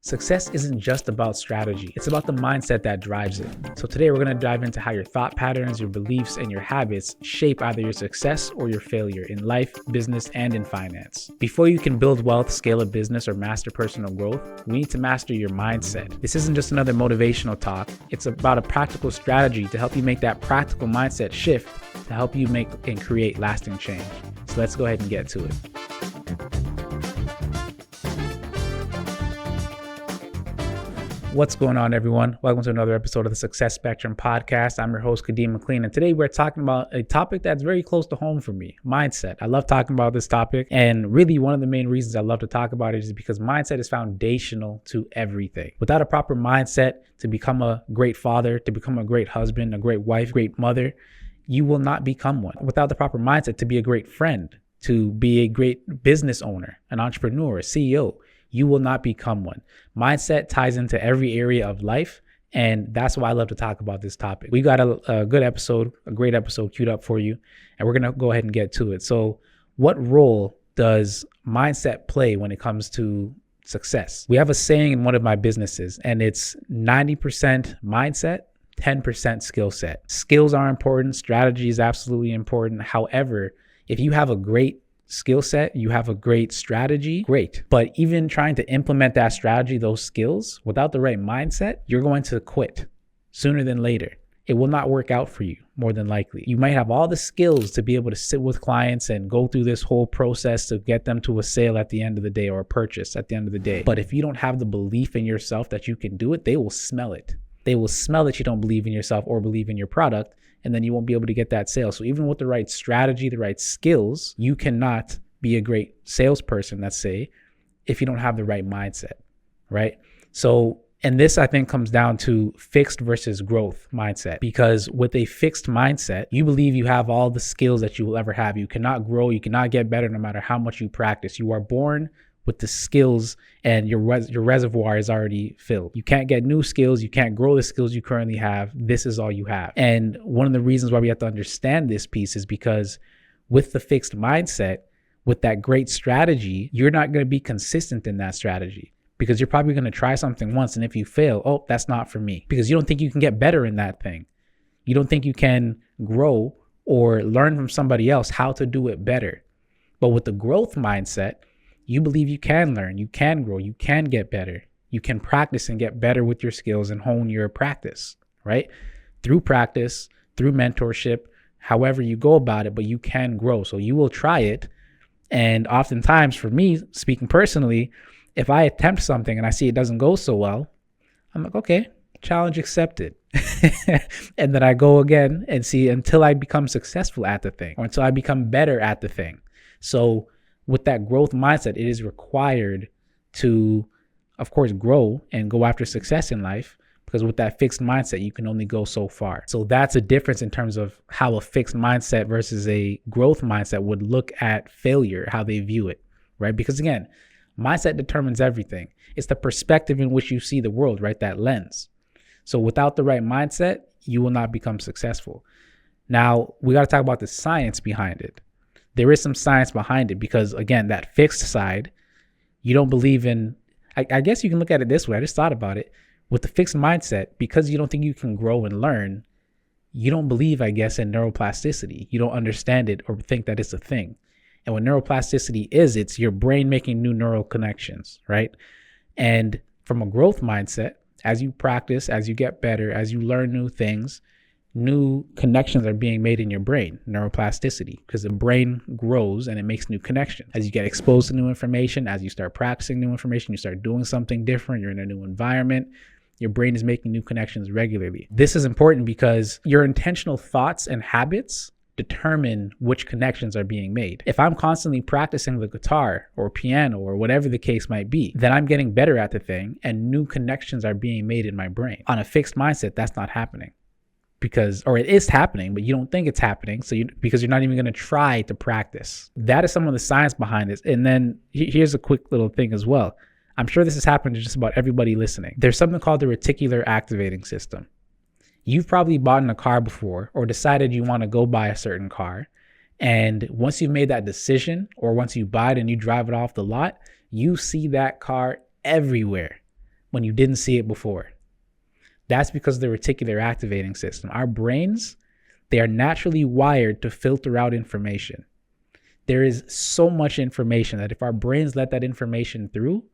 Success isn't just about strategy, it's about the mindset that drives it. So today we're going to dive into how your thought patterns, your beliefs, and your habits shape either your success or your failure in life, business, and in finance. Before you can build wealth, scale a business, or master personal growth, we need to master your mindset. This isn't just another motivational talk, it's about a practical strategy to help you make that practical mindset shift to help you make and create lasting change. So let's go ahead and get to it. What's going on, everyone? Welcome to another episode of the Success Spectrum podcast. I'm your host, Kadeem McLean, and today we're talking about a topic that's very close to home for me, mindset. I love talking about this topic, and really one of the main reasons I love to talk about it is because mindset is foundational to everything. Without a proper mindset to become a great father, to become a great husband, a great wife, great mother, you will not become one. Without the proper mindset to be a great friend, to be a great business owner, an entrepreneur, a CEO, you will not become one. Mindset ties into every area of life, and that's why I love to talk about this topic. We got a good episode, a great episode queued up for you, and we're going to go ahead and get to it. So what role does mindset play when it comes to success? We have a saying in one of my businesses, and it's 90% mindset, 10% skill set. Skills are important. Strategy is absolutely important. However, if you have a great skill set, you have a great strategy, great. But even trying to implement that strategy, those skills, without the right mindset, you're going to quit sooner than later. It will not work out for you, more than likely. You might have all the skills to be able to sit with clients and go through this whole process to get them to a sale at the end of the day or a purchase at the end of the day. But if you don't have the belief in yourself that you can do it, they will smell it. They will smell that you don't believe in yourself or believe in your product, and then you won't be able to get that sale. So even with the right strategy, the right skills, you cannot be a great salesperson, let's say, if you don't have the right mindset, right? So, and this I think comes down to fixed versus growth mindset, because with a fixed mindset, you believe you have all the skills that you will ever have. You cannot grow, you cannot get better no matter how much you practice. You are born with the skills and your reservoir is already filled. You can't get new skills. You can't grow the skills you currently have. This is all you have. And one of the reasons why we have to understand this piece is because with the fixed mindset, with that great strategy, you're not going to be consistent in that strategy because you're probably going to try something once. And if you fail, oh, that's not for me, because you don't think you can get better in that thing. You don't think you can grow or learn from somebody else how to do it better. But with the growth mindset, you believe you can learn, you can grow, you can get better. You can practice and get better with your skills and hone your practice, right? Through practice, through mentorship, however you go about it, but you can grow. So you will try it. And oftentimes for me, speaking personally, if I attempt something and I see it doesn't go so well, I'm like, okay, challenge accepted. And then I go again and see until I become successful at the thing or until I become better at the thing. So with that growth mindset, it is required to, of course, grow and go after success in life, because with that fixed mindset, you can only go so far. So that's a difference in terms of how a fixed mindset versus a growth mindset would look at failure, how they view it, right? Because again, mindset determines everything. It's the perspective in which you see the world, right? That lens. So without the right mindset, you will not become successful. Now, we got to talk about the science behind it. There is some science behind it because, again, that fixed side, you don't believe in, I guess you can look at it this way. I just thought about it. With the fixed mindset, because you don't think you can grow and learn, you don't believe, I guess, in neuroplasticity. You don't understand it or think that it's a thing. And what neuroplasticity is, it's your brain making new neural connections, right? And from a growth mindset, as you practice, as you get better, as you learn new things, new connections are being made in your brain, neuroplasticity, because the brain grows and it makes new connections. As you get exposed to new information, as you start practicing new information, you start doing something different, you're in a new environment, your brain is making new connections regularly. This is important because your intentional thoughts and habits determine which connections are being made. If I'm constantly practicing the guitar or piano or whatever the case might be, then I'm getting better at the thing and new connections are being made in my brain. On a fixed mindset, that's not happening. Or it is happening, but you don't think it's happening. Because you're not even going to try to practice. That is some of the science behind this. And then here's a quick little thing as well. I'm sure this has happened to just about everybody listening. There's something called the reticular activating system. You've probably bought a car before or decided you want to go buy a certain car. And once you've made that decision, or once you buy it and you drive it off the lot, you see that car everywhere. when you didn't see it before? That's because of the reticular activating system. Our brains, they are naturally wired to filter out information. There is so much information that if our brains let that information through,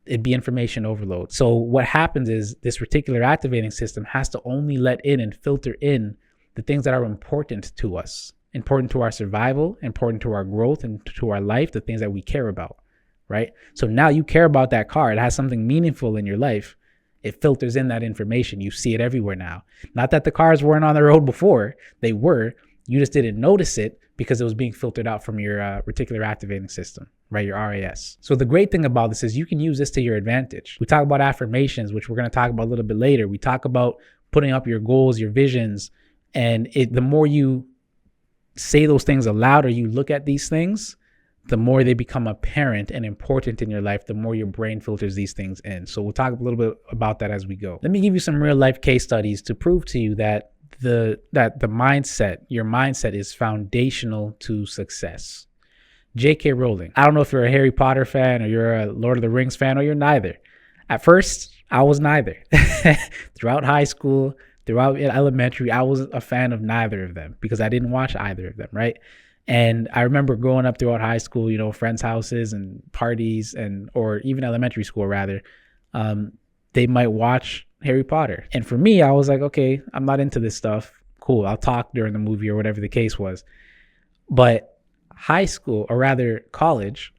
it'd be information overload. So what happens is this reticular activating system has to only let in and filter in the things that are important to us, important to our survival, important to our growth and to our life, the things that we care about, right? So now you care about that car. It has something meaningful in your life. It filters in that information. You see it everywhere now. Not that the cars weren't on the road before. They were. You just didn't notice it because it was being filtered out from your reticular activating system, right? Your RAS. So the great thing about this is you can use this to your advantage. We talk about affirmations, which we're going to talk about a little bit later. We talk about putting up your goals, your visions, and the more you say those things aloud or you look at these things, the more they become apparent and important in your life, the more your brain filters these things in. So we'll talk a little bit about that as we go. Let me give you some real life case studies to prove to you that the mindset, your mindset is foundational to success. J.K. Rowling. I don't know if you're a Harry Potter fan or you're a Lord of the Rings fan or you're neither. At first, I was neither. Throughout high school, throughout elementary, I was a fan of neither of them because I didn't watch either of them, right? And I remember growing up throughout high school, you know, friends' houses and parties or even elementary school rather, they might watch Harry Potter. And for me, I was like, okay, I'm not into this stuff. Cool. I'll talk during the movie or whatever the case was. But high school, or rather college,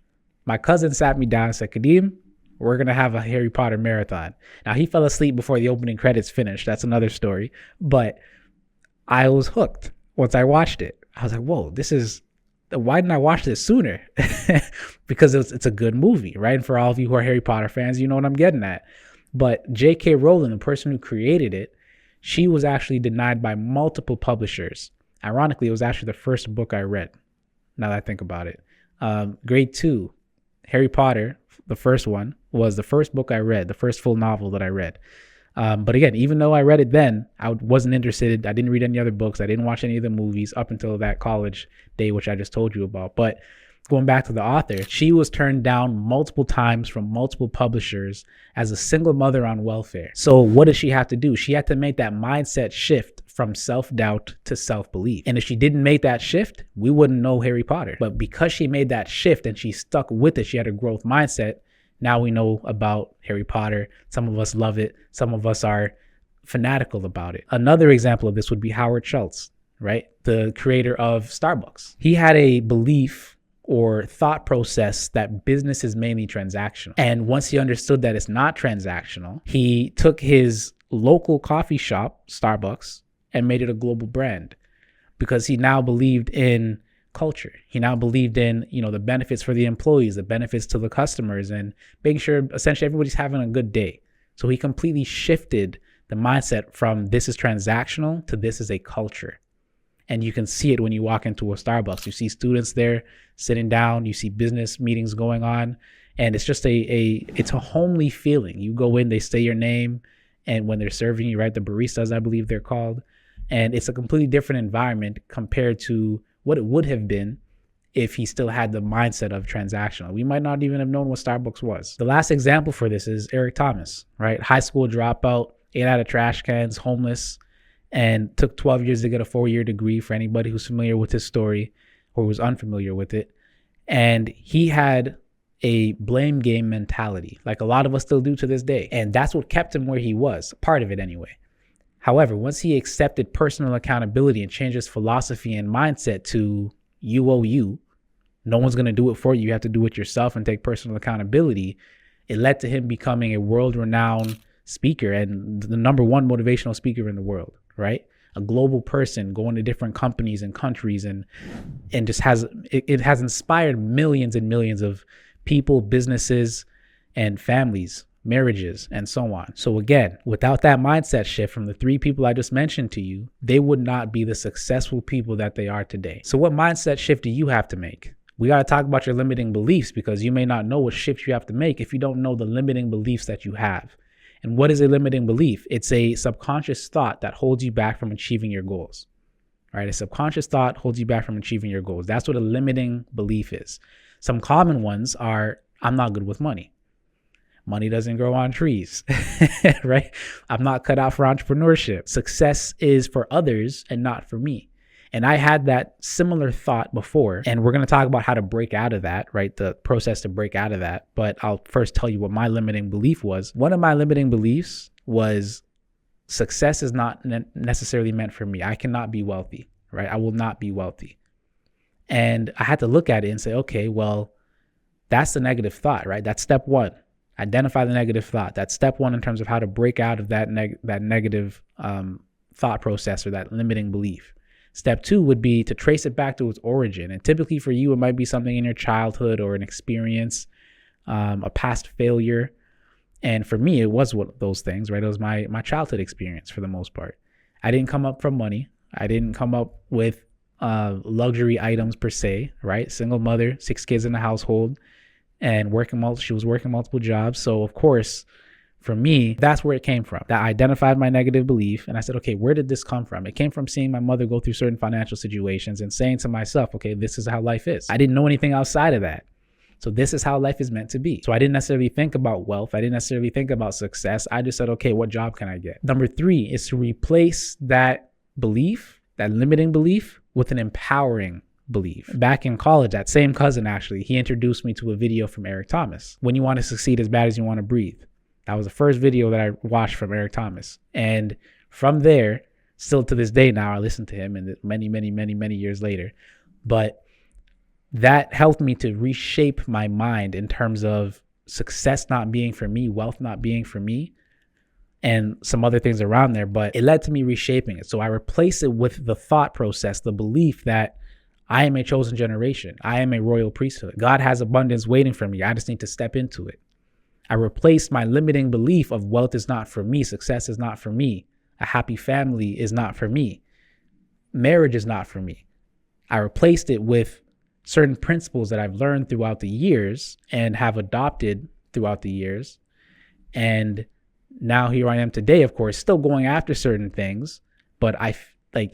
my cousin sat me down and said, Kadeem, we're going to have a Harry Potter marathon. Now, he fell asleep before the opening credits finished. That's another story. But I was hooked once I watched it. I was like, whoa, why didn't I watch this sooner? Because it's a good movie, right? And for all of you who are Harry Potter fans, you know what I'm getting at. But J.K. Rowling, the person who created it, she was actually denied by multiple publishers. Ironically, it was actually the first book I read, now that I think about it. Grade 2, Harry Potter, the first one, was the first book I read, the first full novel that I read. But again, even though I read it then, I wasn't interested. I didn't read any other books. I didn't watch any of the movies up until that college day, which I just told you about. But going back to the author, she was turned down multiple times from multiple publishers as a single mother on welfare. So what did she have to do? She had to make that mindset shift from self-doubt to self-belief. And if she didn't make that shift, we wouldn't know Harry Potter. But because she made that shift and she stuck with it, she had a growth mindset. Now we know about Harry Potter. Some of us love it. Some of us are fanatical about it. Another example of this would be Howard Schultz, right? The creator of Starbucks. He had a belief or thought process that business is mainly transactional. And once he understood that it's not transactional, he took his local coffee shop, Starbucks, and made it a global brand because he now believed in culture. He now believed in, the benefits for the employees, the benefits to the customers, and making sure essentially everybody's having a good day. So he completely shifted the mindset from this is transactional to this is a culture. And you can see it when you walk into a Starbucks. You see students there sitting down, you see business meetings going on, and it's just it's a homely feeling. You go in, they say your name, and when they're serving you, right, the baristas, I believe they're called, and it's a completely different environment compared to what it would have been if he still had the mindset of transactional. We might not even have known what Starbucks was. The last example for this is Eric Thomas, right? High school dropout, ate out of trash cans, homeless, and took 12 years to get a 4-year degree for anybody who's familiar with his story or was unfamiliar with it. And he had a blame game mentality, like a lot of us still do to this day. And that's what kept him where he was, part of it anyway. However, once he accepted personal accountability and changed his philosophy and mindset to you owe you, no one's going to do it for you, you have to do it yourself and take personal accountability, it led to him becoming a world-renowned speaker and the number one motivational speaker in the world, right? A global person going to different companies and countries and just it has inspired millions and millions of people, businesses, and families, marriages, and so on. So again, without that mindset shift from the 3 people I just mentioned to you, they would not be the successful people that they are today. So what mindset shift do you have to make? We got to talk about your limiting beliefs because you may not know what shifts you have to make if you don't know the limiting beliefs that you have. And what is a limiting belief? It's a subconscious thought that holds you back from achieving your goals. All right, a subconscious thought holds you back from achieving your goals. That's what a limiting belief is. Some common ones are, I'm not good with money. Money doesn't grow on trees, right? I'm not cut out for entrepreneurship. Success is for others and not for me. And I had that similar thought before, and we're going to talk about how to break out of that, right? The process to break out of that. But I'll first tell you what my limiting belief was. One of my limiting beliefs was success is not necessarily meant for me. I cannot be wealthy, right? I will not be wealthy. And I had to look at it and say, okay, well, that's the negative thought, right? That's step one. Identify the negative thought. That's step one in terms of how to break out of that negative thought process or that limiting belief. Step two would be to trace it back to its origin. And typically for you, it might be something in your childhood or an experience, a past failure. And for me, it was one of those things, right? It was my childhood experience for the most part. I didn't come up from money. I didn't come up with luxury items per se, right? Single mother, 6 kids in the household, and she was working multiple jobs. So of course, for me, that's where it came from. That I identified my negative belief and I said, okay, where did this come from? It came from seeing my mother go through certain financial situations and saying to myself, okay, this is how life is. I didn't know anything outside of that. So this is how life is meant to be. So I didn't necessarily think about wealth. I didn't necessarily think about success. I just said, okay, what job can I get? Number 3 is to replace that belief, that limiting belief, with an empowering belief. Back in college, that same cousin, actually, he introduced me to a video from Eric Thomas. When you want to succeed as bad as you want to breathe. That was the first video that I watched from Eric Thomas. And from there, still to this day now, I listen to him and many years later. But that helped me to reshape my mind in terms of success not being for me, wealth not being for me, and some other things around there. But it led to me reshaping it. So I replaced it with the thought process, the belief that I am a chosen generation. I am a royal priesthood. God has abundance waiting for me. I just need to step into it. I replaced my limiting belief of wealth is not for me, success is not for me, a happy family is not for me, marriage is not for me. I replaced it with certain principles that I've learned throughout the years and have adopted throughout the years. And now here I am today, of course, still going after certain things, but I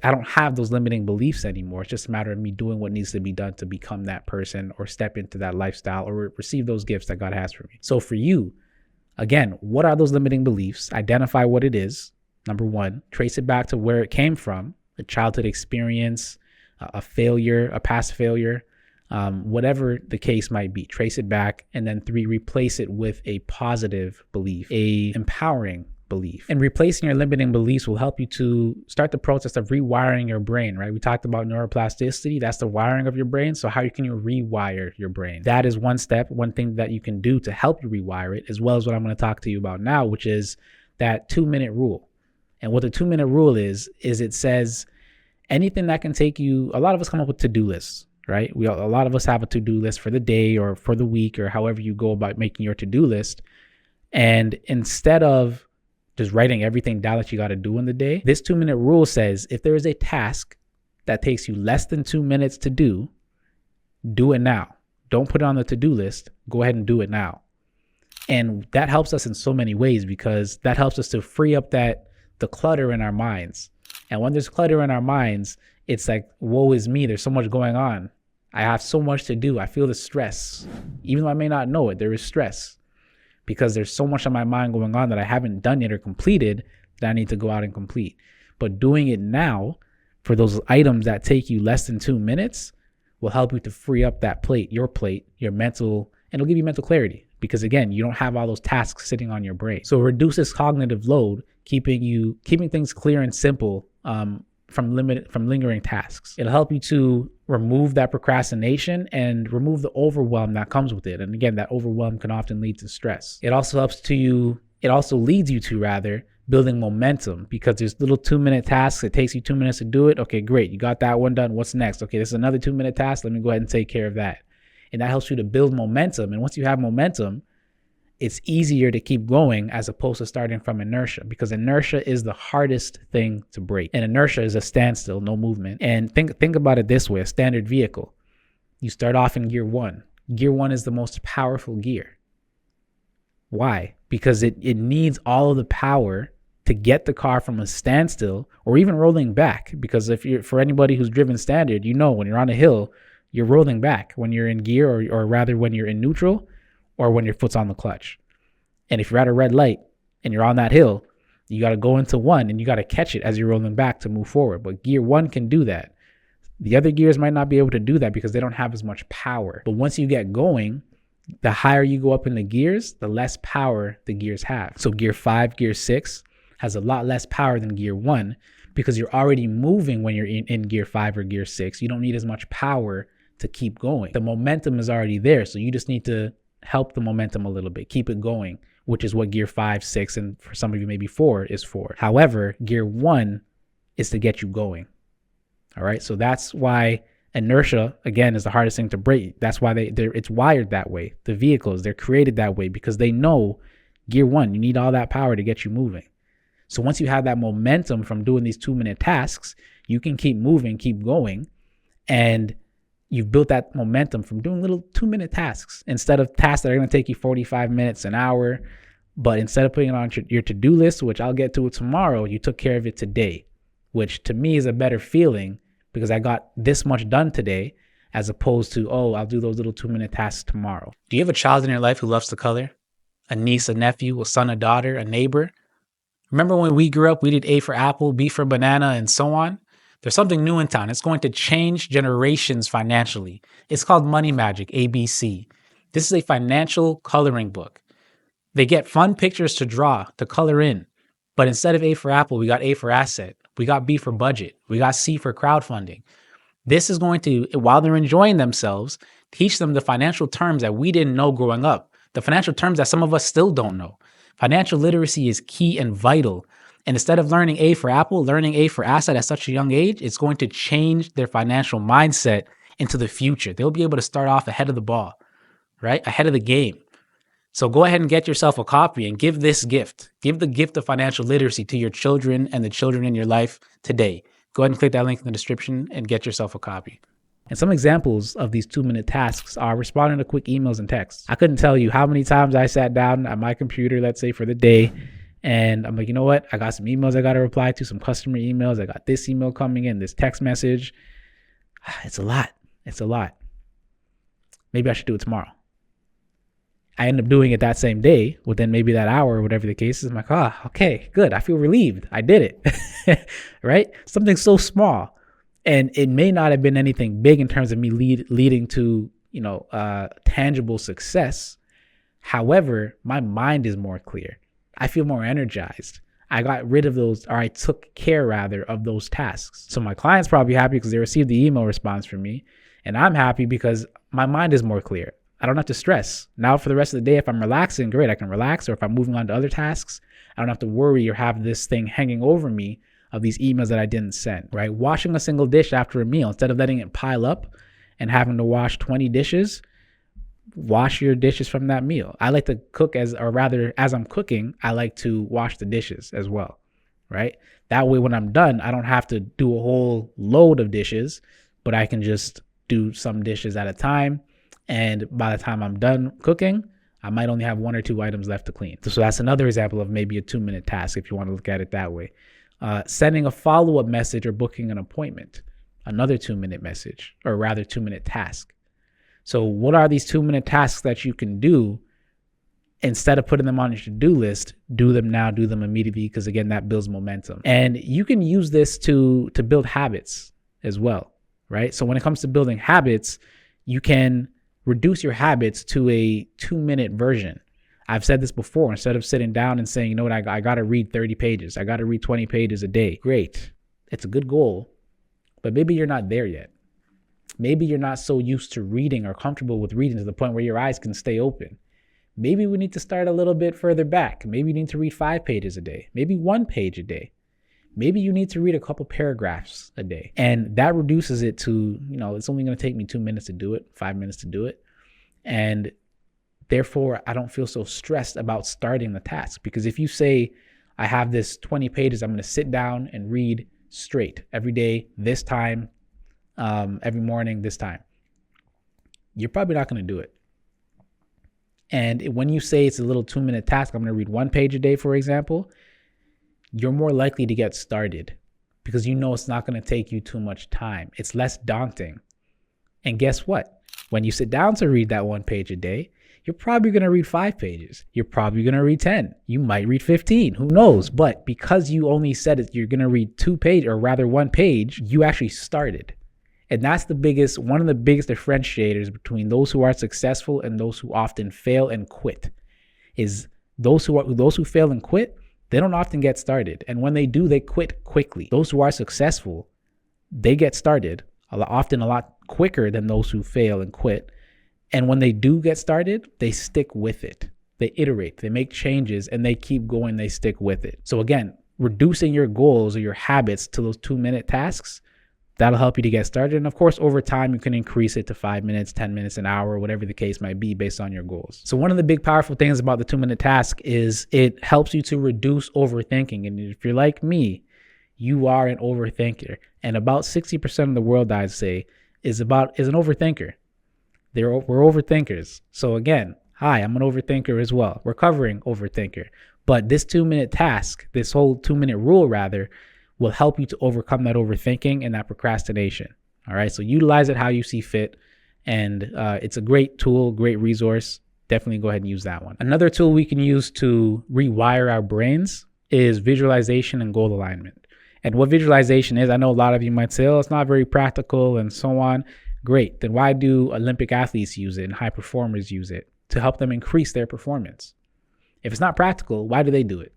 don't have those limiting beliefs anymore. It's just a matter of me doing what needs to be done to become that person or step into that lifestyle or receive those gifts that God has for me. So for you, again, what are those limiting beliefs? Identify what it is. Number 1, trace it back to where it came from, a childhood experience, a failure, a past failure, whatever the case might be. Trace it back. And then 3, replace it with a positive belief, a empowering belief. And replacing your limiting beliefs will help you to start the process of rewiring your brain, right? We talked about neuroplasticity. That's the wiring of your brain. So how can you rewire your brain? That is one step, one thing that you can do to help you rewire it, as well as what I'm going to talk to you about now, which is that 2-minute rule. And what the 2-minute rule is it says anything that can take you, a lot of us come up with to-do lists, right? A lot of us have a to-do list for the day or for the week or however you go about making your to-do list. And instead of just writing everything down that you got to do in the day, this 2-minute rule says if there is a task that takes you less than 2 minutes to do it now. Don't put it on the to-do list. Go ahead and do it now. And that helps us in so many ways, because that helps us to free up the clutter in our minds. And when there's clutter in our minds, it's like, woe is me. There's so much going on. I have so much to do. I feel the stress. Even though I may not know it, there is stress, because there's so much on my mind going on that I haven't done yet or completed that I need to go out and complete. But doing it now for those items that take you less than 2 minutes will help you to free up that plate, your mental, and it'll give you mental clarity, because again, you don't have all those tasks sitting on your brain. So it reduces cognitive load, keeping things clear and simple from lingering tasks. It'll help you to remove that procrastination and remove the overwhelm that comes with it. And again, that overwhelm can often lead to stress. It also leads you to building momentum, because there's little 2-minute tasks. It takes you 2 minutes to do it. Okay, great. You got that one done. What's next? Okay, this is another 2-minute task. Let me go ahead and take care of that. And that helps you to build momentum. And once you have momentum, it's easier to keep going as opposed to starting from inertia, because inertia is the hardest thing to break. And inertia is a standstill, no movement. And think about it this way: a standard vehicle. You start off in gear 1. Gear 1 is the most powerful gear. Why? Because it needs all of the power to get the car from a standstill or even rolling back. Because for anybody who's driven standard, when you're on a hill, you're rolling back when you're in gear, or rather when you're in neutral, or when your foot's on the clutch. And if you're at a red light and you're on that hill, you got to go into 1 and you got to catch it as you're rolling back to move forward. But gear 1 can do that. The other gears might not be able to do that because they don't have as much power. But once you get going, the higher you go up in the gears, the less power the gears have. So gear 5, gear 6 has a lot less power than gear 1 because you're already moving when you're in gear 5 or gear 6. You don't need as much power to keep going. The momentum is already there. So you just need to help the momentum a little bit, keep it going, which is what gear 5, 6, and for some of you, maybe 4 is for. However, gear 1 is to get you going. All right. So that's why inertia, again, is the hardest thing to break. That's why it's wired that way. The vehicles, they're created that way because they know gear 1, you need all that power to get you moving. So once you have that momentum from doing these 2-minute tasks, you can keep moving, keep going. And you've built that momentum from doing little 2-minute tasks instead of tasks that are going to take you 45 minutes, an hour. But instead of putting it on your to-do list, which I'll get to it tomorrow, you took care of it today, which to me is a better feeling because I got this much done today as opposed to, oh, I'll do those little 2-minute tasks tomorrow. Do you have a child in your life who loves to color? A niece, a nephew, a son, a daughter, a neighbor? Remember when we grew up, we did A for apple, B for banana, and so on? There's something new in town. It's going to change generations financially. It's called Money Magic, ABC. This is a financial coloring book. They get fun pictures to draw, to color in. But instead of A for apple, we got A for asset. We got B for budget. We got C for crowdfunding. This is going to, while they're enjoying themselves, teach them the financial terms that we didn't know growing up. The financial terms that some of us still don't know. Financial literacy is key and vital. And instead of learning A for apple, learning A for asset at such a young age, it's going to change their financial mindset into the future. They'll be able to start off ahead of the ball, right? Ahead of the game. So go ahead and get yourself a copy and give this gift. Give the gift of financial literacy to your children and the children in your life today. Go ahead and click that link in the description and get yourself a copy. And some examples of these 2-minute tasks are responding to quick emails and texts. I couldn't tell you how many times I sat down at my computer, let's say for the day, and I'm like, you know what? I got some emails I got to reply to, some customer emails. I got this email coming in, this text message. It's a lot. It's a lot. Maybe I should do it tomorrow. I end up doing it that same day, within maybe that hour or whatever the case is. I'm like, okay, good. I feel relieved. I did it, right? Something so small. And it may not have been anything big in terms of me leading to, tangible success. However, my mind is more clear. I feel more energized. I got rid of those, or I took care rather of those tasks. So my client's probably happy because they received the email response from me. And I'm happy because my mind is more clear. I don't have to stress. Now for the rest of the day, if I'm relaxing, great, I can relax. Or if I'm moving on to other tasks, I don't have to worry or have this thing hanging over me of these emails that I didn't send, right? Washing a single dish after a meal, instead of letting it pile up and having to wash 20 dishes, wash your dishes from that meal. I like to cook as I'm cooking, I like to wash the dishes as well, right? That way, when I'm done, I don't have to do a whole load of dishes, but I can just do some dishes at a time. And by the time I'm done cooking, I might only have 1 or 2 items left to clean. So that's another example of maybe a 2-minute task if you want to look at it that way. Sending a follow-up message or booking an appointment, another 2-minute message, or rather 2-minute task. So what are these 2-minute tasks that you can do? Instead of putting them on your to-do list, do them now, do them immediately, because again, that builds momentum. And you can use this to build habits as well, right? So when it comes to building habits, you can reduce your habits to a 2-minute version. I've said this before. Instead of sitting down and saying, you know what, I got to read 30 pages. I got to read 20 pages a day. Great. It's a good goal, but maybe you're not there yet. Maybe you're not so used to reading or comfortable with reading to the point where your eyes can stay open. Maybe we need to start a little bit further back. Maybe you need to read 5 pages a day, maybe 1 page a day. Maybe you need to read a couple paragraphs a day. And that reduces it to, it's only going to take me 2 minutes to do it, 5 minutes to do it. And therefore, I don't feel so stressed about starting the task. Because if you say, I have this 20 pages, I'm going to sit down and read straight every day, this time, every morning, this time, you're probably not going to do it. And when you say it's a little 2-minute task, I'm going to read 1 page a day, for example, you're more likely to get started because it's not going to take you too much time. It's less daunting. And guess what? When you sit down to read that 1 page a day, you're probably going to read 5 pages. You're probably going to read 10. You might read 15. Who knows? But because you only said it, you're going to read 2 pages, or rather 1 page, you actually started. And that's one of the biggest differentiators between those who are successful and those who often fail and quit. Is those who fail and quit, they don't often get started. And when they do, they quit quickly. Those who are successful, they get started often a lot quicker than those who fail and quit. And when they do get started, they stick with it. They iterate, they make changes, and they keep going, they stick with it. So again, reducing your goals or your habits to those 2-minute tasks, that'll help you to get started. And of course, over time, you can increase it to 5 minutes, 10 minutes, an hour, whatever the case might be based on your goals. So one of the big powerful things about the 2-minute task is it helps you to reduce overthinking. And if you're like me, you are an overthinker. And about 60% of the world, I'd say, is an overthinker. We're overthinkers. So again, hi, I'm an overthinker as well. Recovering overthinker. But this 2-minute task, this whole 2-minute rule rather, will help you to overcome that overthinking and that procrastination. All right. So utilize it how you see fit. And it's a great tool, great resource. Definitely go ahead and use that one. Another tool we can use to rewire our brains is visualization and goal alignment. And what visualization is, I know a lot of you might say, oh, it's not very practical and so on. Great. Then why do Olympic athletes use it and high performers use it? To help them increase their performance. If it's not practical, why do they do it?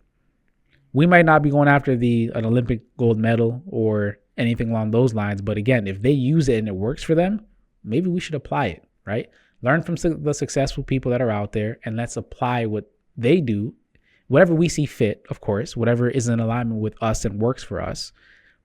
We might not be going after an Olympic gold medal or anything along those lines. But again, if they use it and it works for them, maybe we should apply it, right? Learn from the successful people that are out there, and let's apply what they do, whatever we see fit, of course, whatever is in alignment with us and works for us,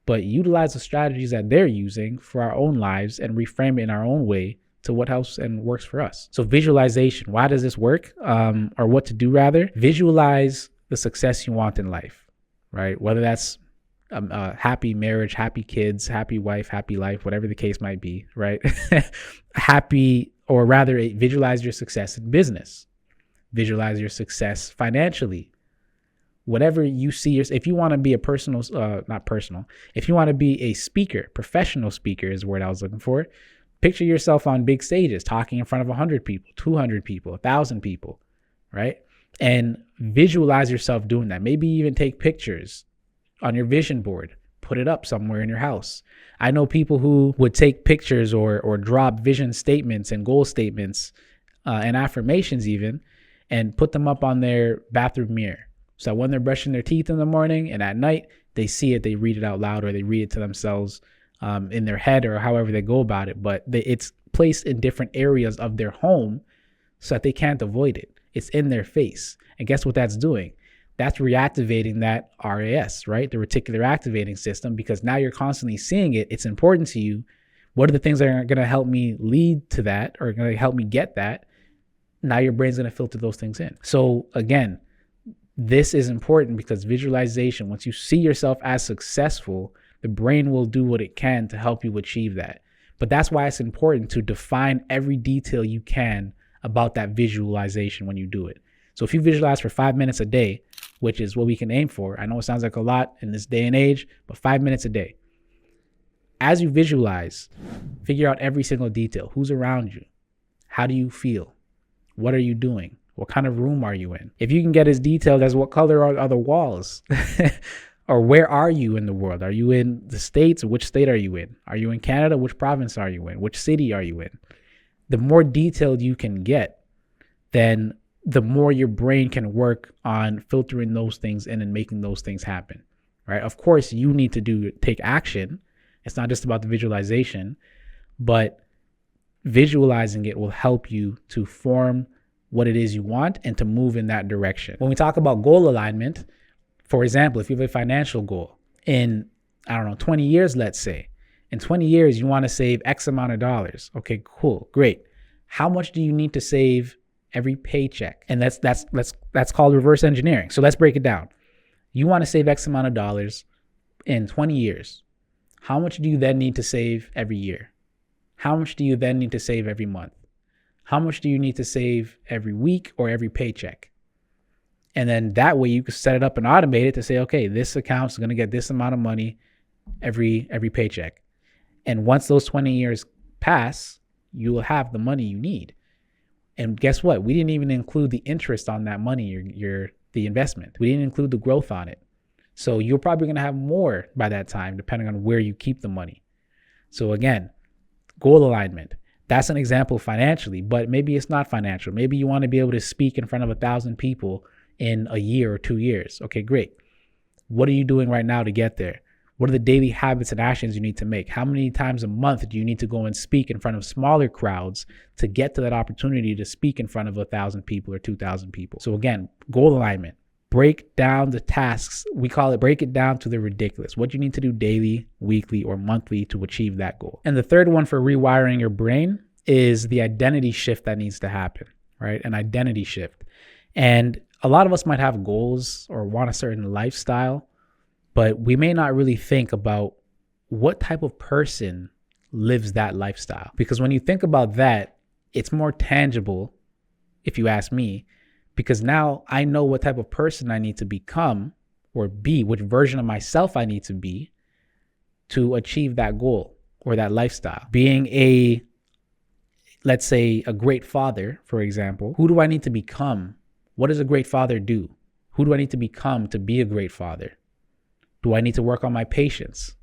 but utilize the strategies that they're using for our own lives and reframe it in our own way to what helps and works for us. So visualization, why does this work? Or what to do rather? Visualize the success you want in life, right? Whether that's a happy marriage, happy kids, happy wife, happy life, whatever the case might be, right? Visualize your success in business. Visualize your success financially. Whatever you see, if you want to be if you want to be a speaker, professional speaker is the word I was looking for, picture yourself on big stages, talking in front of 100 people, 200 people, 1,000 people, right? And visualize yourself doing that. Maybe even take pictures on your vision board, put it up somewhere in your house. I know people who would take pictures or drop vision statements and goal statements and affirmations even, and put them up on their bathroom mirror. So when they're brushing their teeth in the morning and at night, they see it, they read it out loud, or they read it to themselves in their head, or however they go about it. But it's placed in different areas of their home so that they can't avoid it. It's in their face. And guess what that's doing? That's reactivating that RAS, right? The reticular activating system, because now you're constantly seeing it. It's important to you. What are the things that are going to help me lead to that, or going to help me get that? Now your brain's going to filter those things in. So again, this is important because visualization, once you see yourself as successful, the brain will do what it can to help you achieve that. But that's why it's important to define every detail you can about that visualization when you do it. So if you visualize for 5 minutes a day, which is what we can aim for, I know it sounds like a lot in this day and age, but 5 minutes a day. As you visualize, figure out every single detail. Who's around you? How do you feel? What are you doing? What kind of room are you in? If you can get as detailed as what color are the walls, or where are you in the world? Are you in the States? Which state are you in? Are you in Canada? Which province are you in? Which city are you in? The more detailed you can get, then the more your brain can work on filtering those things in and making those things happen, right? Of course, you need to take action. It's not just about the visualization, but visualizing it will help you to form what it is you want and to move in that direction. When we talk about goal alignment, for example, if you have a financial goal in, 20 years, let's say, in 20 years, you want to save X amount of dollars. Okay, cool, great. How much do you need to save every paycheck? And that's called reverse engineering. So let's break it down. You want to save X amount of dollars in 20 years. How much do you then need to save every year? How much do you then need to save every month? How much do you need to save every week or every paycheck? And then that way you can set it up and automate it to say, okay, this account's going to get this amount of money every paycheck. And once those 20 years pass, you will have the money you need. And guess what? We didn't even include the interest on that money, the investment. We didn't include the growth on it. So you're probably going to have more by that time, depending on where you keep the money. So again, goal alignment. That's an example financially, but maybe it's not financial. Maybe you want to be able to speak in front of 1,000 people in a year or 2 years. Okay, great. What are you doing right now to get there? What are the daily habits and actions you need to make? How many times a month do you need to go and speak in front of smaller crowds to get to that opportunity to speak in front of 1,000 people or 2,000 people? So again, goal alignment. Break down the tasks. We call it break it down to the ridiculous. What you need to do daily, weekly, or monthly to achieve that goal. And the third one for rewiring your brain is the identity shift that needs to happen, right? An identity shift. And a lot of us might have goals or want a certain lifestyle, but we may not really think about what type of person lives that lifestyle. Because when you think about that, it's more tangible, if you ask me, because now I know what type of person I need to become or be, which version of myself I need to be to achieve that goal or that lifestyle. Being let's say a great father, for example, who do I need to become? What does a great father do? Who do I need to become to be a great father? Do I need to work on my patience?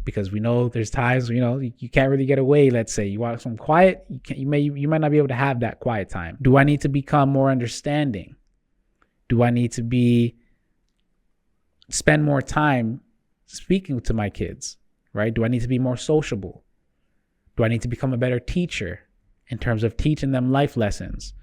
Because we know there's times, you can't really get away. Let's say you want some quiet, you might not be able to have that quiet time. Do I need to become more understanding? Do I need to spend more time speaking to my kids, right? Do I need to be more sociable? Do I need to become a better teacher in terms of teaching them life lessons?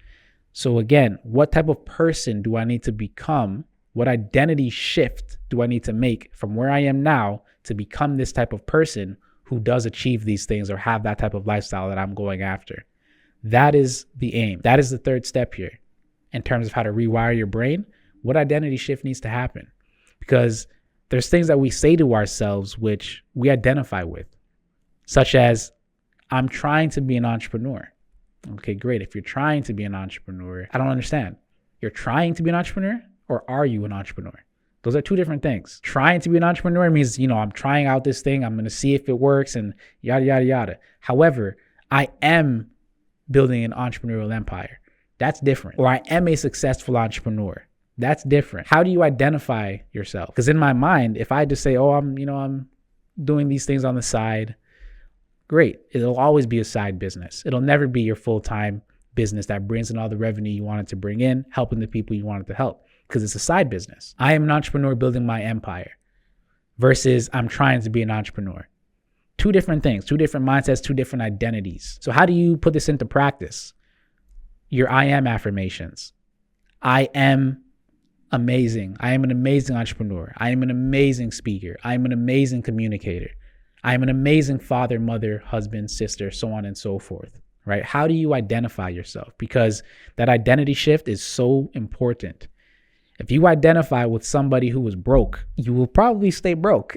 So again, what type of person do I need to become? What identity shift do I need to make from where I am now to become this type of person who does achieve these things or have that type of lifestyle that I'm going after? That is the aim. That is the third step here in terms of how to rewire your brain. What identity shift needs to happen? Because there's things that we say to ourselves which we identify with, such as, I'm trying to be an entrepreneur. Okay, great. If you're trying to be an entrepreneur, I don't understand. You're trying to be an entrepreneur, or are you an entrepreneur? Those are two different things. Trying to be an entrepreneur means, I'm trying out this thing. I'm going to see if it works and yada, yada, yada. However, I am building an entrepreneurial empire. That's different. Or I am a successful entrepreneur. That's different. How do you identify yourself? Because in my mind, if I just say, I'm doing these things on the side, great. It'll always be a side business. It'll never be your full-time business that brings in all the revenue you want it to bring in, helping the people you want it to help, because it's a side business. I am an entrepreneur building my empire versus I'm trying to be an entrepreneur. Two different things, two different mindsets, two different identities. So how do you put this into practice? Your I am affirmations. I am amazing. I am an amazing entrepreneur. I am an amazing speaker. I am an amazing communicator. I am an amazing father, mother, husband, sister, so on and so forth, right? How do you identify yourself? Because that identity shift is so important. If you identify with somebody who is broke, you will probably stay broke.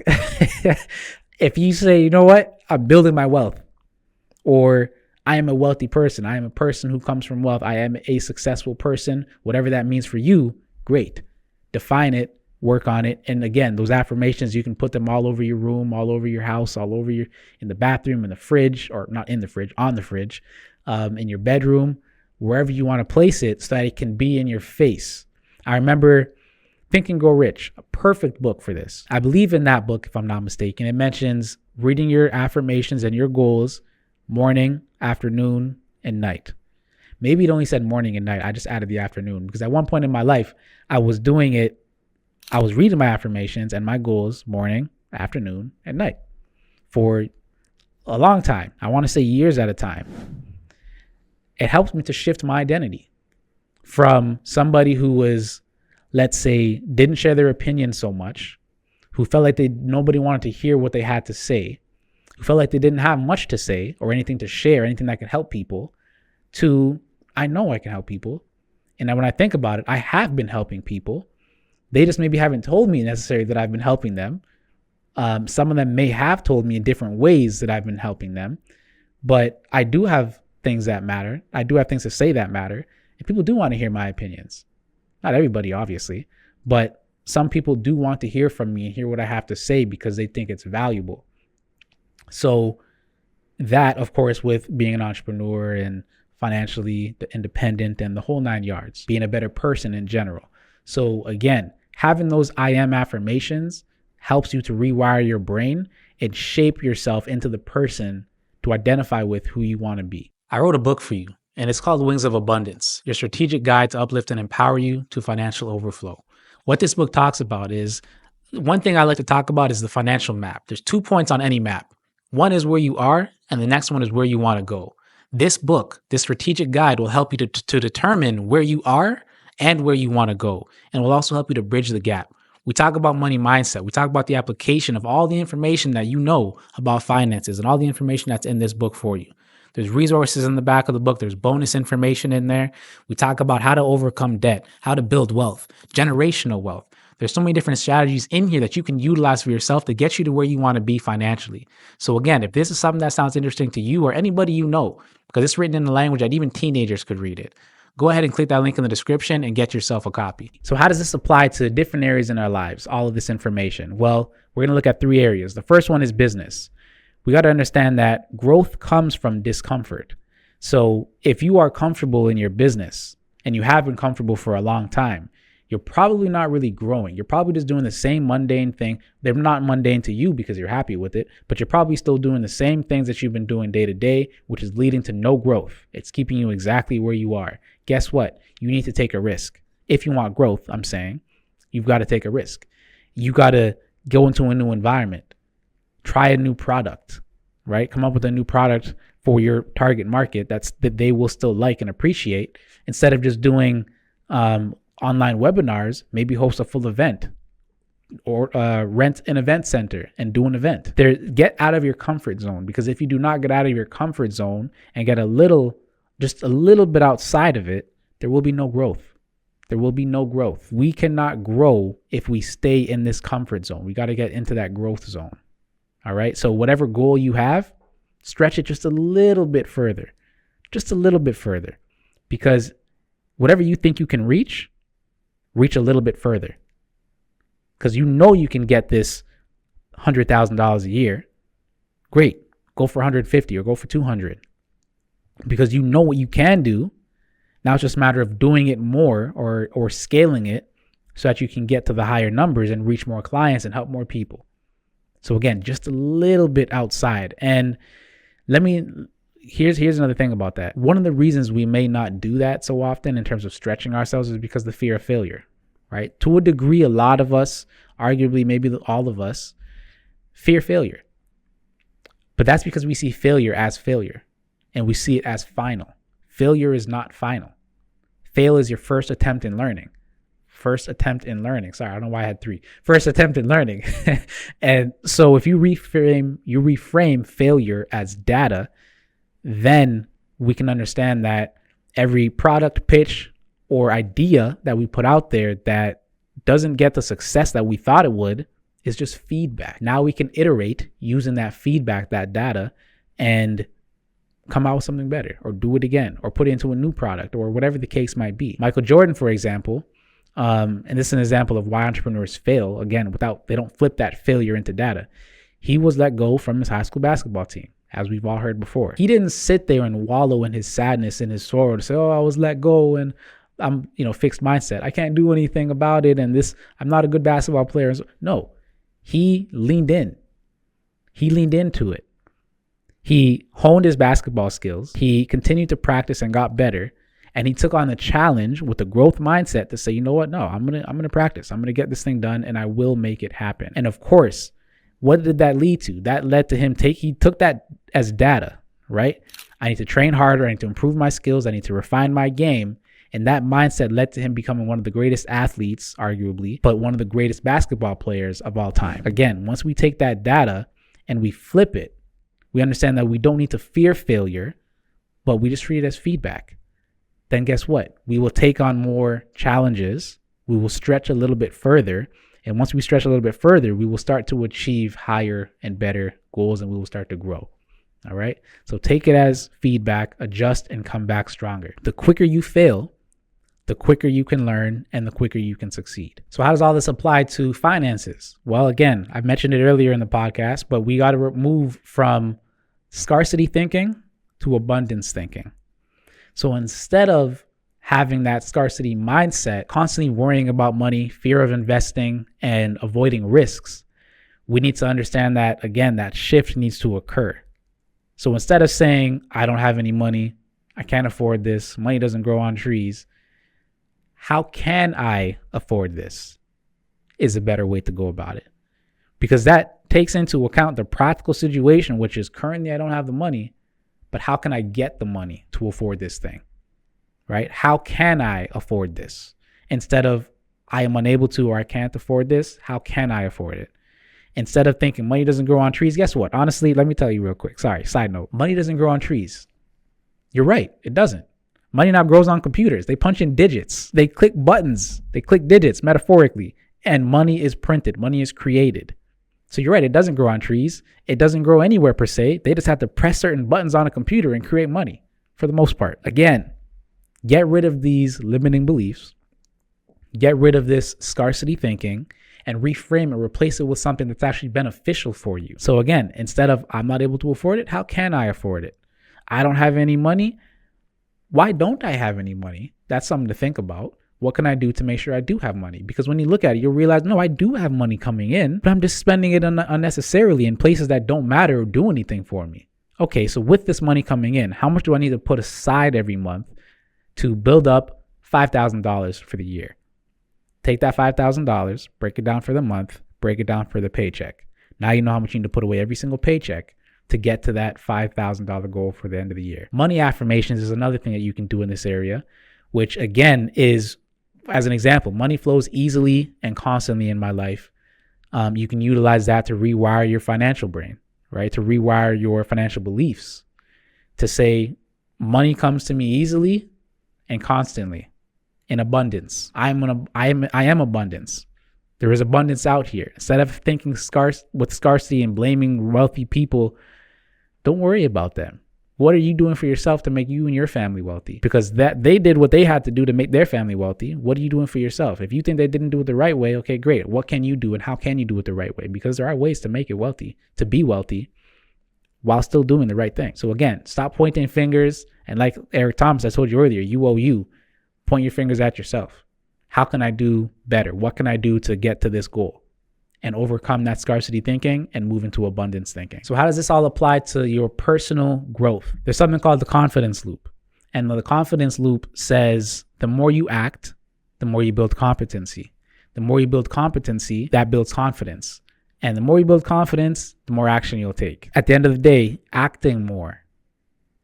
If you say, you know what, I'm building my wealth, or I am a wealthy person, I am a person who comes from wealth, I am a successful person, whatever that means for you, great. Define it, work on it. And again, those affirmations, you can put them all over your room, all over your house, all over in the bathroom, in the fridge, or not in the fridge, on the fridge, in your bedroom, wherever you want to place it so that it can be in your face. I remember Think and Grow Rich, a perfect book for this. I believe in that book, if I'm not mistaken. It mentions reading your affirmations and your goals morning, afternoon, and night. Maybe it only said morning and night. I just added the afternoon because at one point in my life, I was doing it. I was reading my affirmations and my goals morning, afternoon, and night for a long time. I want to say years at a time. It helped me to shift my identity from somebody who was, let's say, didn't share their opinion so much, who felt like nobody wanted to hear what they had to say, who felt like they didn't have much to say or anything to share, anything that could help people, to, I know I can help people. And when I think about it, I have been helping people. They just maybe haven't told me necessarily that I've been helping them. Some of them may have told me in different ways that I've been helping them, but I do have things that matter. I do have things to say that matter. And people do want to hear my opinions. Not everybody, obviously, but some people do want to hear from me and hear what I have to say because they think it's valuable. So that, of course, with being an entrepreneur and financially independent, and the whole 9 yards, being a better person in general. So again, having those I am affirmations helps you to rewire your brain and shape yourself into the person to identify with who you want to be. I wrote a book for you, and it's called Wings of Abundance, your strategic guide to uplift and empower you to financial overflow. What this book talks about is, one thing I like to talk about is the financial map. There's 2 points on any map. One is where you are, and the next one is where you want to go. This book, this strategic guide, will help you to determine where you are and where you want to go, and will also help you to bridge the gap. We talk about money mindset. We talk about the application of all the information that you know about finances and all the information that's in this book for you. There's resources in the back of the book. There's bonus information in there. We talk about how to overcome debt, how to build wealth, generational wealth. There's so many different strategies in here that you can utilize for yourself to get you to where you want to be financially. So again, if this is something that sounds interesting to you or anybody you know, because it's written in a language that even teenagers could read it, go ahead and click that link in the description and get yourself a copy. So how does this apply to different areas in our lives, all of this information? Well, we're going to look at 3 areas. The first one is business. We got to understand that growth comes from discomfort. So if you are comfortable in your business and you have been comfortable for a long time, you're probably not really growing. You're probably just doing the same mundane thing. They're not mundane to you because you're happy with it, but you're probably still doing the same things that you've been doing day to day, which is leading to no growth. It's keeping you exactly where you are. Guess what? You need to take a risk. If you want growth, I'm saying, you've got to take a risk. You got to go into a new environment, try a new product, right? Come up with a new product for your target market that they will still like and appreciate. Instead of just doing online webinars, maybe host a full event or rent an event center and do an event. Get out of your comfort zone, because if you do not get out of your comfort zone and get just a little bit outside of it, there will be no growth. There will be no growth. We cannot grow if we stay in this comfort zone. We got to get into that growth zone. All right. So whatever goal you have, stretch it just a little bit further, because whatever you think you can reach a little bit further, because you know you can get this $100,000 a year. Great. Go for 150 or go for 200, because you know what you can do. Now it's just a matter of doing it more or scaling it so that you can get to the higher numbers and reach more clients and help more people. So again, just a little bit outside. And here's another thing about that. One of the reasons we may not do that so often in terms of stretching ourselves is because of the fear of failure, right? To a degree, a lot of us, arguably maybe all of us, fear failure. But that's because we see failure as failure and we see it as final. Failure is not final. Fail is your first attempt in learning. Sorry, I don't know why I had 3. First attempt in learning. And so if you reframe failure as data, then we can understand that every product pitch or idea that we put out there that doesn't get the success that we thought it would is just feedback. Now we can iterate using that feedback, that data, and come out with something better, or do it again, or put it into a new product, or whatever the case might be. Michael Jordan, for example, and this is an example of why entrepreneurs fail. Again, they don't flip that failure into data. He was let go from his high school basketball team, as we've all heard before. He didn't sit there and wallow in his sadness and his sorrow to say, "Oh, I was let go and I'm, fixed mindset. I can't do anything about it. And I'm not a good basketball player." No, he leaned in. He leaned into it. He honed his basketball skills. He continued to practice and got better. And he took on the challenge with a growth mindset to say, you know what? No, I'm gonna practice. I'm gonna get this thing done, and I will make it happen. And of course, what did that lead to? That led to him he took that as data, right? I need to train harder. I need to improve my skills. I need to refine my game. And that mindset led to him becoming one of the greatest athletes, arguably, but one of the greatest basketball players of all time. Again, once we take that data and we flip it, we understand that we don't need to fear failure, but we just treat it as feedback. Then guess what? We will take on more challenges. We will stretch a little bit further. And once we stretch a little bit further, we will start to achieve higher and better goals, and we will start to grow. All right. So take it as feedback, adjust, and come back stronger. The quicker you fail, the quicker you can learn, and the quicker you can succeed. So how does all this apply to finances? Well, again, I mentioned it earlier in the podcast, but we got to move from scarcity thinking to abundance thinking. So instead of having that scarcity mindset, constantly worrying about money, fear of investing, and avoiding risks, we need to understand that, again, that shift needs to occur. So instead of saying, I don't have any money, I can't afford this, money doesn't grow on trees, how can I afford this is a better way to go about it. Because that takes into account the practical situation, which is currently I don't have the money, but how can I get the money to afford this thing, right? How can I afford this? Instead of I am unable to or I can't afford this, how can I afford it? Instead of thinking money doesn't grow on trees, guess what? Honestly, let me tell you real quick. Sorry, side note. Money doesn't grow on trees. You're right, it doesn't. Money now grows on computers. They punch in digits. They click buttons. They click digits metaphorically. And money is printed. Money is created. So you're right, it doesn't grow on trees. It doesn't grow anywhere per se. They just have to press certain buttons on a computer and create money for the most part. Again, get rid of these limiting beliefs. Get rid of this scarcity thinking and reframe it, replace it with something that's actually beneficial for you. So again, instead of I'm not able to afford it, how can I afford it? I don't have any money. Why don't I have any money? That's something to think about. What can I do to make sure I do have money? Because when you look at it, you'll realize, no, I do have money coming in, but I'm just spending it unnecessarily in places that don't matter or do anything for me. Okay, so with this money coming in, how much do I need to put aside every month to build up $5,000 for the year? Take that $5,000, break it down for the month, break it down for the paycheck. Now you know how much you need to put away every single paycheck to get to that $5,000 goal for the end of the year. Money affirmations is another thing that you can do in this area, which again is, as an example, money flows easily and constantly in my life. You can utilize that to rewire your financial brain, right? To rewire your financial beliefs, to say money comes to me easily and constantly in abundance. I am abundance. There is abundance out here. Instead of thinking scarcity and blaming wealthy people, don't worry about them. What are you doing for yourself to make you and your family wealthy? Because that they did what they had to do to make their family wealthy. What are you doing for yourself? If you think they didn't do it the right way, okay, great. What can you do and how can you do it the right way? Because there are ways to make it wealthy, to be wealthy while still doing the right thing. So again, stop pointing fingers. And like Eric Thomas, I told you earlier, you owe you. Point your fingers at yourself. How can I do better? What can I do to get to this goal? And overcome that scarcity thinking and move into abundance thinking. So how does this all apply to your personal growth? There's something called the confidence loop. And the confidence loop says the more you act, the more you build competency. The more you build competency, that builds confidence. And the more you build confidence, the more action you'll take. At the end of the day, acting more,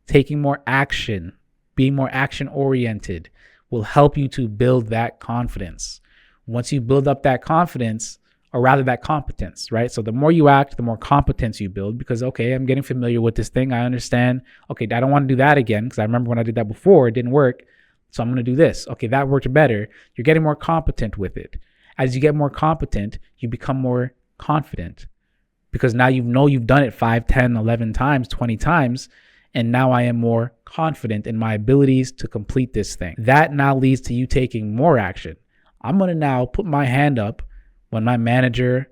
taking more action, being more action oriented will help you to build that confidence. Once you build up that confidence, or rather that competence, right? So the more you act, the more competence you build because, okay, I'm getting familiar with this thing. I understand. Okay, I don't want to do that again because I remember when I did that before, it didn't work. So I'm going to do this. Okay, that worked better. You're getting more competent with it. As you get more competent, you become more confident because now you know you've done it 5, 10, 11 times, 20 times. And now I am more confident in my abilities to complete this thing. That now leads to you taking more action. I'm going to now put my hand up when my manager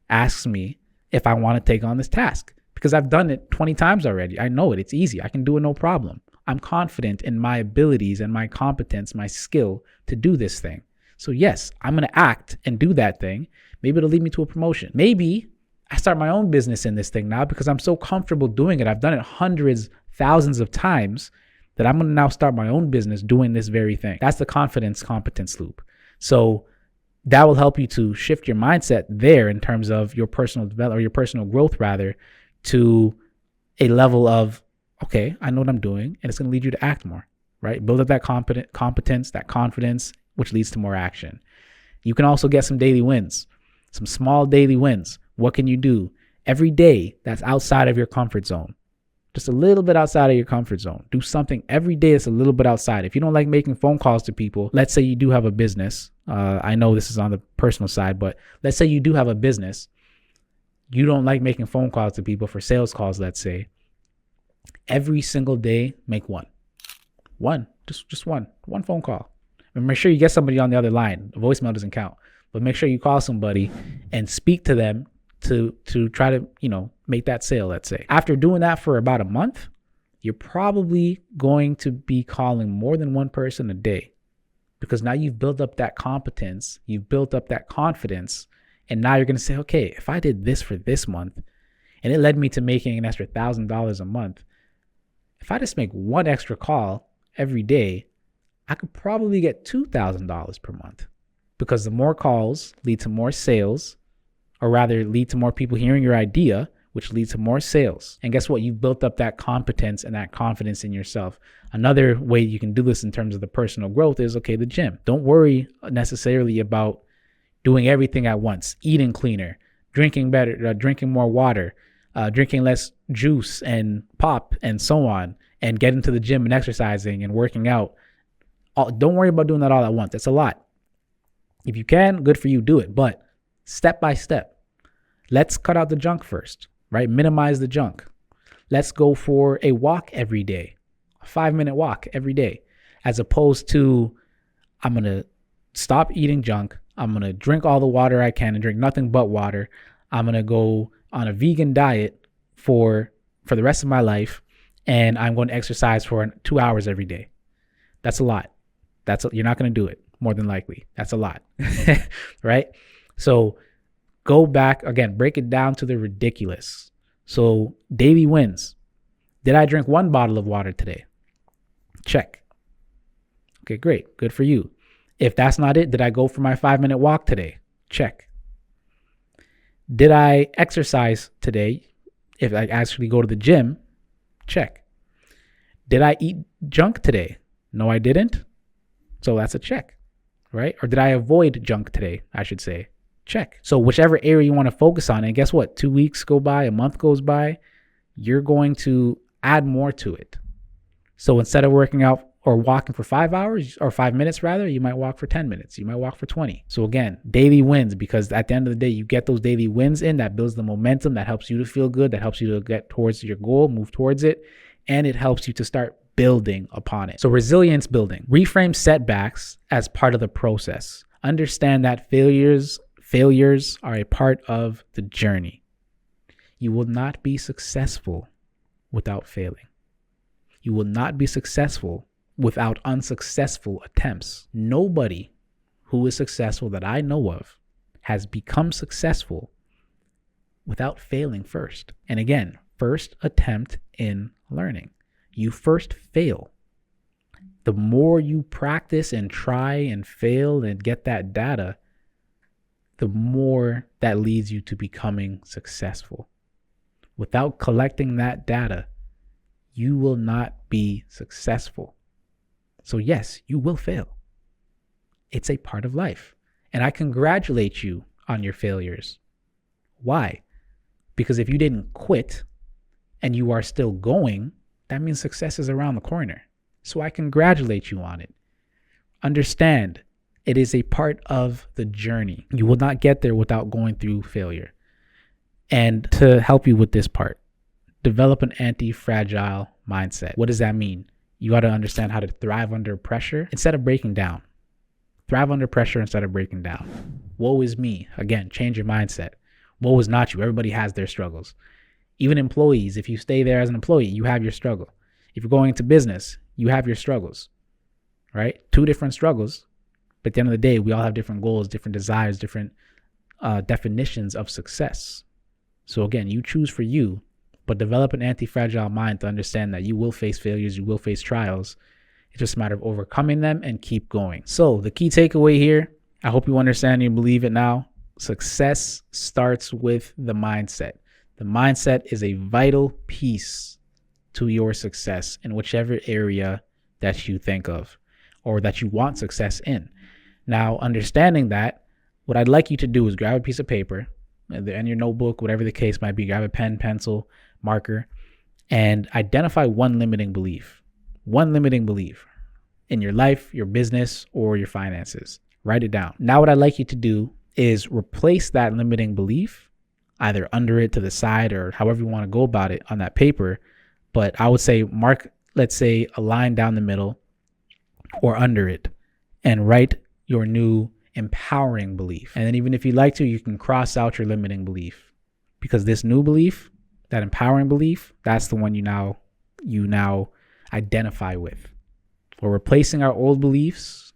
asks me if I want to take on this task because I've done it 20 times already. I know it. It's easy. I can do it no problem. I'm confident in my abilities and my competence, my skill to do this thing. So yes, I'm going to act and do that thing. Maybe it'll lead me to a promotion. Maybe I start my own business in this thing now because I'm so comfortable doing it. I've done it hundreds, thousands of times that I'm going to now start my own business doing this very thing. That's the confidence competence loop. So that will help you to shift your mindset there in terms of your personal development or your personal growth rather to a level of, okay, I know what I'm doing and it's going to lead you to act more, right? Build up that competence, that confidence, which leads to more action. You can also get some daily wins, some small daily wins. What can you do every day that's outside of your comfort zone? Just a little bit outside of your comfort zone. Do something every day that's a little bit outside. If you don't like making phone calls to people, let's say you do have a business. I know this is on the personal side, but let's say you do have a business. You don't like making phone calls to people for sales calls, let's say. Every single day, make one. Just one phone call. And make sure you get somebody on the other line. The voicemail doesn't count, but make sure you call somebody and speak to them to try to, make that sale, let's say. After doing that for about a month, you're probably going to be calling more than one person a day, because now you've built up that competence, you've built up that confidence, and now you're going to say, okay, if I did this for this month and it led me to making an extra $1,000 a month, if I just make one extra call every day, I could probably get $2,000 per month, because the more calls lead to more sales, or rather lead to more people hearing your idea, which leads to more sales. And guess what? You've built up that competence and that confidence in yourself. Another way you can do this in terms of the personal growth is, okay, the gym. Don't worry necessarily about doing everything at once, eating cleaner, drinking better, drinking more water, drinking less juice and pop and so on, and getting to the gym and exercising and working out. Don't worry about doing that all at once. It's a lot. If you can, good for you, do it. But step by step, let's cut out the junk first, right? Minimize the junk. Let's go for a walk every day, a 5-minute walk every day, as opposed to, I'm going to stop eating junk. I'm going to drink all the water I can and drink nothing but water. I'm going to go on a vegan diet for the rest of my life, and I'm going to exercise for 2 hours every day. That's a lot. You're not going to do it, more than likely. That's a lot, right? So go back again, break it down to the ridiculous. So daily wins. Did I drink 1 bottle of water today? Check. Okay, great. Good for you. If that's not it, did I go for my 5-minute walk today? Check. Did I exercise today? If I actually go to the gym? Check. Did I eat junk today? No, I didn't. So that's a check, right? Or did I avoid junk today? I should say. Check. So whichever area you want to focus on, and guess what? 2 weeks go by, a month goes by, you're going to add more to it. So instead of working out or walking for 5 hours or 5 minutes rather, you might walk for 10 minutes. You might walk for 20. So again, daily wins, because at the end of the day, you get those daily wins in, that builds the momentum, that helps you to feel good, that helps you to get towards your goal, move towards it, and it helps you to start building upon it. So resilience building. Reframe setbacks as part of the process. Understand that failures are a part of the journey. You will not be successful without failing. You will not be successful without unsuccessful attempts. Nobody who is successful that I know of has become successful without failing first. And again, first attempt in learning. You first fail. The more you practice and try and fail and get that data, the more that leads you to becoming successful. Without collecting that data, you will not be successful. So yes, you will fail. It's a part of life. And I congratulate you on your failures. Why? Because if you didn't quit and you are still going, that means success is around the corner. So I congratulate you on it. Understand, it is a part of the journey. You will not get there without going through failure. And to help you with this part, develop an anti-fragile mindset. What does that mean? You got to understand how to thrive under pressure instead of breaking down. Thrive under pressure instead of breaking down. Woe is me. Again, change your mindset. Woe is not you. Everybody has their struggles. Even employees, if you stay there as an employee, you have your struggle. If you're going into business, you have your struggles, right? 2 different struggles. But at the end of the day, we all have different goals, different desires, different definitions of success. So again, you choose for you, but develop an anti-fragile mind to understand that you will face failures, you will face trials. It's just a matter of overcoming them and keep going. So the key takeaway here, I hope you understand and you believe it now. Success starts with the mindset. The mindset is a vital piece to your success in whichever area that you think of or that you want success in. Now, understanding that, what I'd like you to do is grab a piece of paper and your notebook, whatever the case might be, grab a pen, pencil, marker, and identify one limiting belief in your life, your business, or your finances. Write it down. Now, what I'd like you to do is replace that limiting belief either under it, to the side, or however you want to go about it on that paper. But I would say mark, let's say, a line down the middle or under it and write your new empowering belief. And then even if you like to, you can cross out your limiting belief, because this new belief, that empowering belief, that's the one you now you now identify with. We're replacing our old beliefs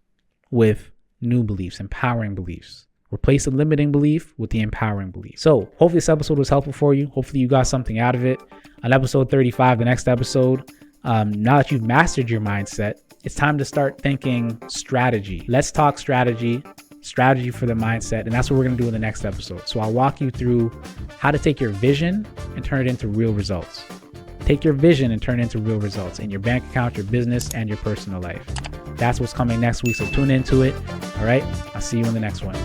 with new beliefs, empowering beliefs. Replace the limiting belief with the empowering belief. So hopefully this episode was helpful for you. Hopefully you got something out of it. On episode 35, the next episode, now that you've mastered your mindset, it's time to start thinking strategy. Let's talk strategy for the mindset. And that's what we're going to do in the next episode. So I'll walk you through how to take your vision and turn it into real results. Take your vision and turn it into real results in your bank account, your business, and your personal life. That's what's coming next week. So tune into it. All right. I'll see you in the next one.